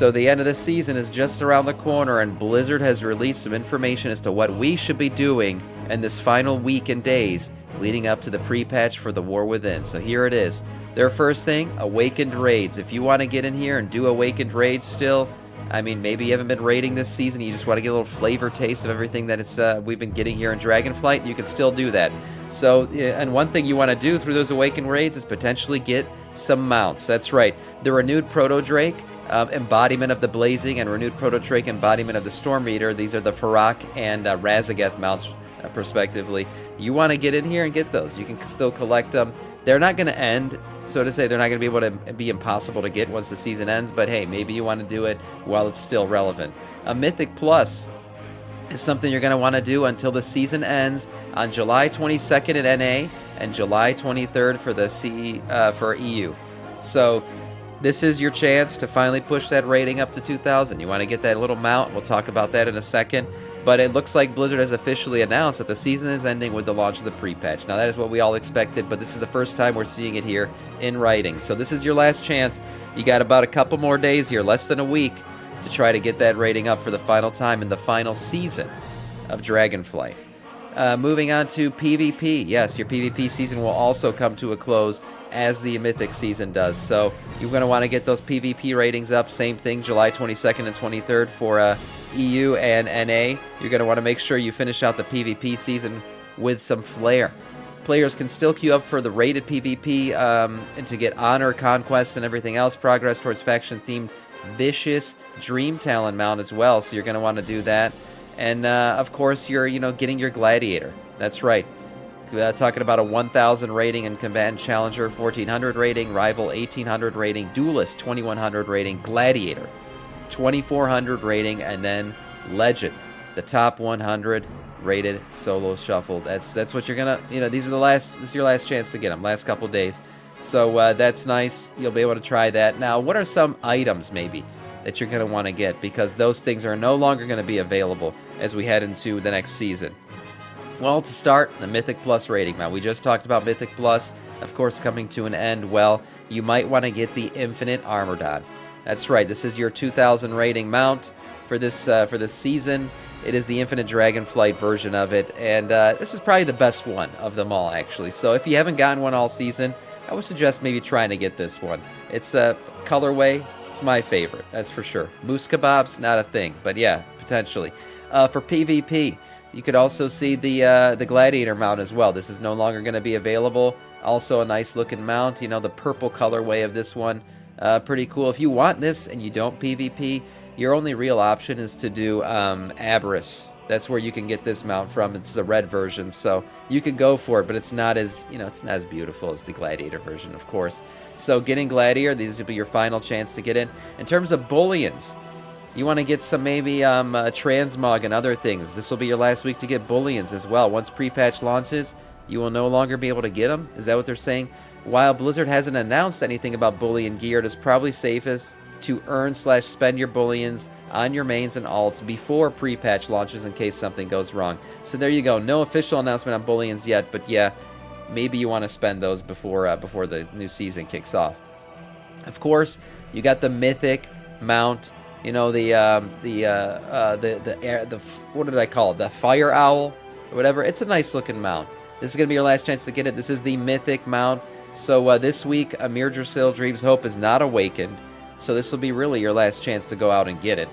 So the end of the season is just around the corner, and Blizzard has released some information as to what we should be doing in this final week and days leading up to the pre-patch for the War Within. So here it is. Their first thing, Awakened Raids. If you want to get in here and do Awakened Raids still, I mean, maybe you haven't been raiding this season, you just want to get a little flavor taste of everything that we've been getting here in Dragonflight, you can still do that. So, and one thing you want to do through those Awakened Raids is potentially get some mounts. That's right. The Renewed Proto-Drake, embodiment of the Blazing, and Renewed Proto-Drake, embodiment of the Storm Reader. These are the Farak and Razageth mounts, respectively. You want to get in here and get those. You can still collect them. They're not going to end, so to say. They're not going to be able to be impossible to get once the season ends, but hey, maybe you want to do it while it's still relevant. A Mythic Plus is something you're going to want to do until the season ends on July 22nd at NA and July 23rd for the for EU. So this is your chance to finally push that rating up to 2,000. You want to get that little mount. We'll talk about that in a second. But it looks like Blizzard has officially announced that the season is ending with the launch of the pre-patch. Now, that is what we all expected, but this is the first time we're seeing it here in writing. So this is your last chance. You got about a couple more days here, less than a week, to try to get that rating up for the final time in the final season of Dragonflight. Moving on to PvP. Yes, your PvP season will also come to a close as the Mythic season does. So you're going to want to get those PvP ratings up. Same thing, July 22nd and 23rd for EU and NA. You're going to want to make sure you finish out the PvP season with some flair. Players can still queue up for the rated PvP and to get honor, conquest, and everything else. Progress towards faction-themed Vicious Dream Talon mount as well. So you're going to want to do that. And, of course, you're, getting your Gladiator. That's right. Talking about a 1,000 rating and Combatant Challenger 1,400 rating, Rival 1,800 rating, Duelist 2,100 rating, Gladiator 2,400 rating, and then Legend, the top 100 rated solo shuffle. That's what you're gonna, this is your last chance to get them, last couple days. So that's nice. You'll be able to try that. Now, what are some items maybe that you're going to want to get? Because those things are no longer going to be available as we head into the next season. Well, to start, the Mythic Plus rating. Now, we just talked about Mythic Plus, of course, coming to an end. Well, you might want to get the Infinite Armordon. That's right. This is your 2,000 rating mount for this season. It is the Infinite Dragonflight version of it, and this is probably the best one of them all, actually. So if you haven't gotten one all season, I would suggest maybe trying to get this one. It's a colorway. It's my favorite, that's for sure. Moose kebabs, not a thing, but yeah, potentially. For PvP, you could also see the Gladiator mount as well. This is no longer going to be available. Also a nice looking mount, the purple colorway of this one. Pretty cool. If you want this and you don't PvP, your only real option is to do Aberrus. That's where you can get this mount from. It's the red version, so you can go for it, but it's not as, it's not as beautiful as the Gladiator version, of course. So getting Gladiator, these will be your final chance to get in. In terms of bullions, you want to get some maybe transmog and other things. This will be your last week to get bullions as well. Once pre-patch launches, you will no longer be able to get them. Is that what they're saying? While Blizzard hasn't announced anything about bullion gear, it is probably safest to earn/spend your bullions on your mains and alts before pre-patch launches in case something goes wrong. So there you go. No official announcement on bullions yet, but yeah, maybe you want to spend those before the new season kicks off. Of course, you got the Mythic mount. The what did I call it? The Fire Owl or whatever. It's a nice looking mount. This is gonna be your last chance to get it. This is the Mythic mount. So this week, Amir Drasil Dream's Hope is not awakened. So this will be really your last chance to go out and get it.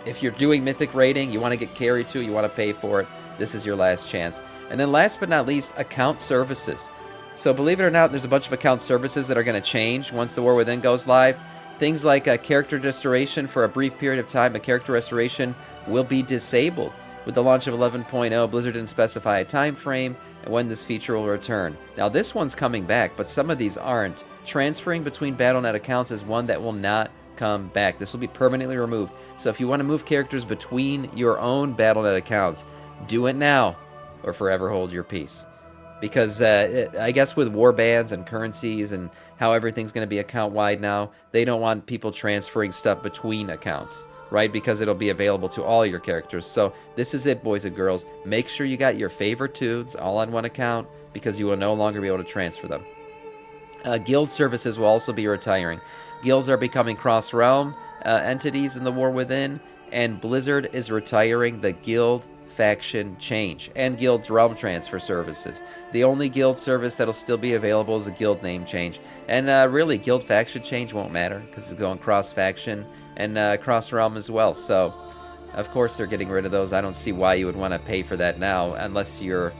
If you're doing Mythic rating, you want to get carried to, you want to pay for it, this is your last chance. And then last but not least, account services. So believe it or not, there's a bunch of account services that are going to change once the War Within goes live. Things like a character restoration for a brief period of time. A character restoration will be disabled. With the launch of 11.0, Blizzard didn't specify a time frame and when this feature will return. Now this one's coming back, but some of these aren't. Transferring between Battle.net accounts is one that will not come back. This will be permanently removed. So if you want to move characters between your own Battle.net accounts, do it now or forever hold your peace. Because I guess with war bans and currencies and how everything's going to be account-wide now, they don't want people transferring stuff between accounts, right? Because it'll be available to all your characters. So this is it, boys and girls. Make sure you got your favorite tunes all on one account because you will no longer be able to transfer them. Guild services will also be retiring. Guilds are becoming cross-realm. entities in the War Within, and Blizzard is retiring the guild faction change and guild realm transfer services. The only guild service that'll still be available is a guild name change, and really guild faction change won't matter because it's going cross faction and cross realm as well. So of course they're getting rid of those. I don't see why you would want to pay for that now unless you're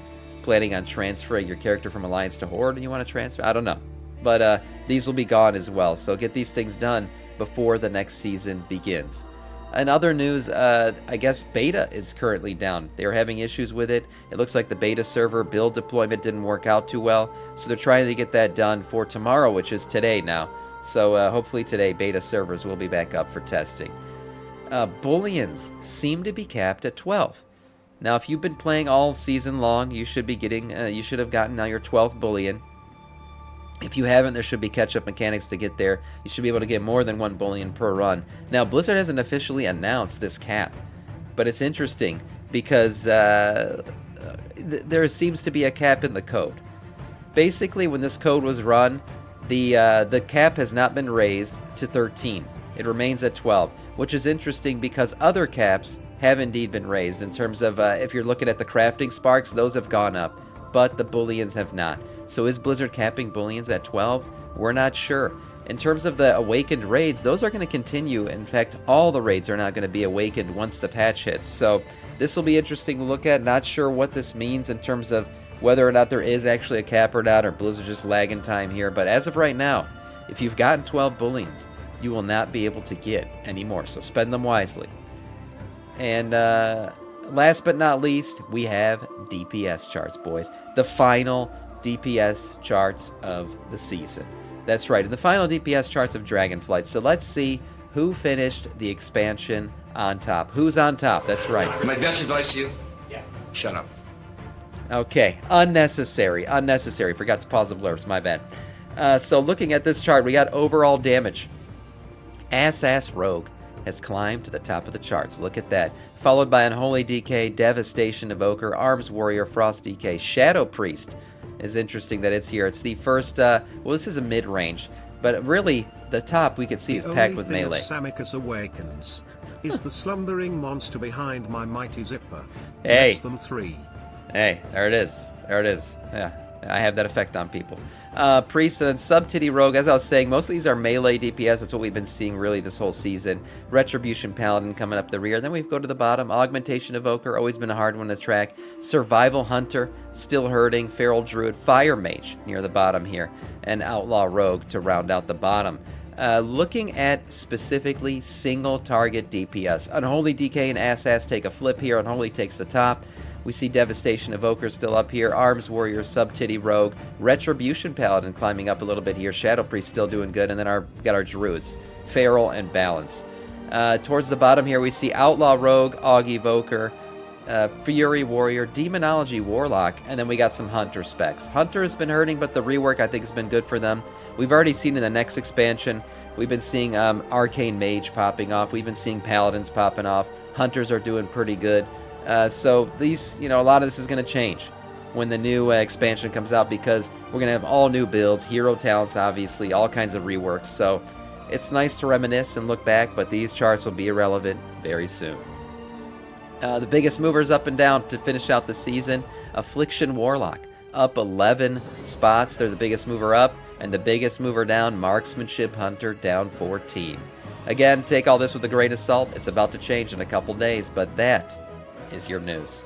planning on transferring your character from Alliance to Horde and you want to transfer. I don't know, but these will be gone as well, so get these things done before the next season begins. In other news, I guess beta is currently down. They're having issues with it. It looks like the beta server build deployment didn't work out too well, so they're trying to get that done for tomorrow, which is today now. So hopefully today beta servers will be back up for testing. Bullions seem to be capped at 12. Now, if you've been playing all season long, you should be getting, you should have gotten now your 12th bullion. If you haven't, there should be catch-up mechanics to get there. You should be able to get more than 1 bullion per run. Now, Blizzard hasn't officially announced this cap, but it's interesting because there seems to be a cap in the code. Basically, when this code was run, the cap has not been raised to 13. It remains at 12, which is interesting because other caps have indeed been raised in terms of, if you're looking at the crafting sparks, those have gone up, but the bullions have not. So is Blizzard capping bullions at 12? We're not sure. In terms of the awakened raids, those are going to continue. In fact, all the raids are not going to be awakened once the patch hits. So this will be interesting to look at. Not sure what this means in terms of whether or not there is actually a cap or not, or Blizzard just lagging time here. But as of right now, if you've gotten 12 bullions, you will not be able to get any more. So spend them wisely. And last but not least, we have DPS charts, boys. The final DPS charts of the season. That's right, in the final DPS charts of Dragonflight. So let's see who finished the expansion on top. Who's on top? That's right. My best advice to you? Yeah. Shut up. Okay, unnecessary. Forgot to pause the blurbs, my bad. So looking at this chart, we got overall damage. Ass Rogue has climbed to the top of the charts. Look at that. Followed by Unholy DK, Devastation Evoker, Arms Warrior, Frost DK, Shadow Priest. Is interesting that it's here. It's the first, well, this is a mid-range, but really, the top we can see is packed with melee. Samiccus awakens is the slumbering monster behind my mighty zipper. Hey. Less than 3. Hey, there it is. There it is. Yeah, I have that effect on people. Priest and then Sub-Titty Rogue. As I was saying, most of these are melee DPS. That's what we've been seeing really this whole season. Retribution Paladin coming up the rear. Then we go to the bottom. Augmentation Evoker, always been a hard one to track. Survival Hunter, still hurting. Feral Druid, Fire Mage near the bottom here. And Outlaw Rogue to round out the bottom. Looking at specifically single target DPS. Unholy DK and Ass take a flip here. Unholy takes the top. We see Devastation Evoker still up here. Arms Warrior, Sub-Titty Rogue. Retribution Paladin climbing up a little bit here. Shadow Priest still doing good. And then got our Druids. Feral and Balance. Towards the bottom here we see Outlaw Rogue, Aug Evoker, Fury Warrior, Demonology Warlock, and then we got some Hunter specs. Hunter has been hurting, but the rework I think has been good for them. We've already seen in the next expansion, we've been seeing Arcane Mage popping off. We've been seeing Paladins popping off. Hunters are doing pretty good. So these, a lot of this is going to change when the new expansion comes out because we're going to have all new builds, hero talents, obviously, all kinds of reworks. So it's nice to reminisce and look back, but these charts will be irrelevant very soon. The biggest movers up and down to finish out the season, Affliction Warlock, up 11 spots. They're the biggest mover up, and the biggest mover down, Marksmanship Hunter, down 14. Again, take all this with a grain of salt. It's about to change in a couple days, but that is your news.